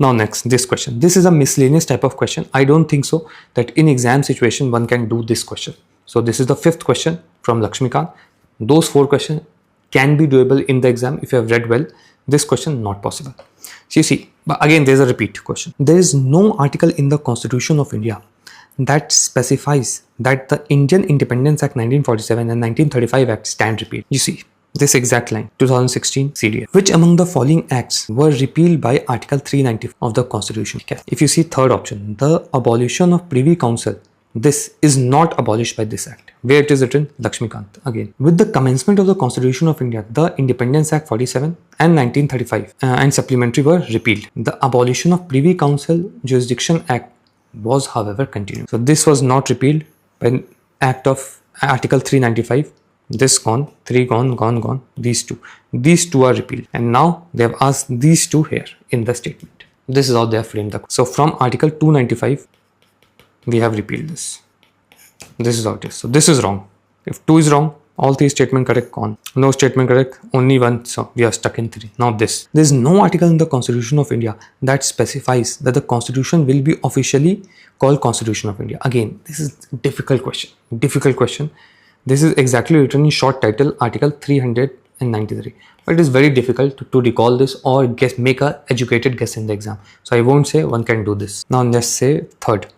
Now next, this question. This is a miscellaneous type of question. I don't think so that in exam situation one can do this question. So this is the 5th question from Lakshmikant. Those 4 questions can be doable in the exam if you have read well. This question not possible. So you see, but again there is a repeat question. There is no article in the Constitution of India that specifies that the Indian Independence Act 1947 and 1935 Act stand repealed. You see, this exact line, 2016 CDA. Which among the following acts were repealed by Article 390 of the Constitution? Okay. If you see third option, the abolition of Privy Council, this is not abolished by this act. Where it is written? Lakshmikant. Again, with the commencement of the Constitution of India, the Independence Act 47 and 1935 and supplementary were repealed. The abolition of Privy Council Jurisdiction Act was, however, continued. So this was not repealed by act of Article 395. This gone, 3 gone, these two are repealed, and now they have asked these 2 here in the statement. This is how they have framed the. So from Article 295 we have repealed this. This is how it is. So this is wrong. If 2 is wrong, all 3 statement correct, gone. No statement correct, only 1, so we are stuck in 3. Now this, there is no article in the Constitution of India that specifies that the Constitution will be officially called Constitution of India. Again, this is difficult question. This is exactly written in short title, Article 393. But it is very difficult to recall this or make a educated guess in the exam. So I won't say one can do this. Now let's say third.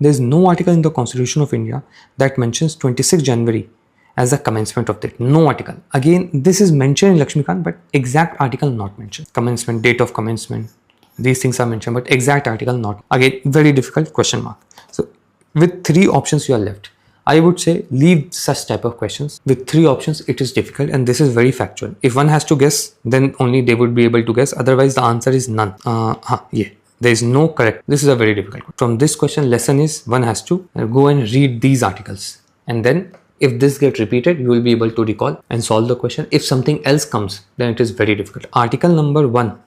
There is no article in the Constitution of India that mentions 26 January as the commencement of date. No article. Again, this is mentioned in Lakshmikant, but exact article not mentioned. Commencement, date of commencement, these things are mentioned, but exact article not. Again, very difficult question mark. So with 3 options you are left. I would say leave such type of questions. With 3 options, it is difficult, and this is very factual. If one has to guess, then only they would be able to guess. Otherwise, the answer is none. Yeah. There is no correct. This is a very difficult question. From this question, lesson is one has to go and read these articles. And then if this gets repeated, you will be able to recall and solve the question. If something else comes, then it is very difficult. Article number 1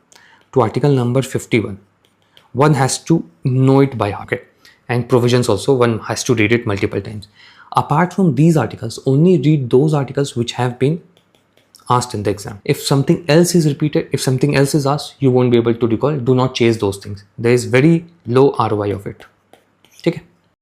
to article number 51. One has to know it by heart. Okay. And provisions also, one has to read it multiple times. Apart from these articles, only read those articles which have been asked in the exam. If something else is repeated, if something else is asked, you won't be able to recall. Do not chase those things. There is very low ROI of it. Okay.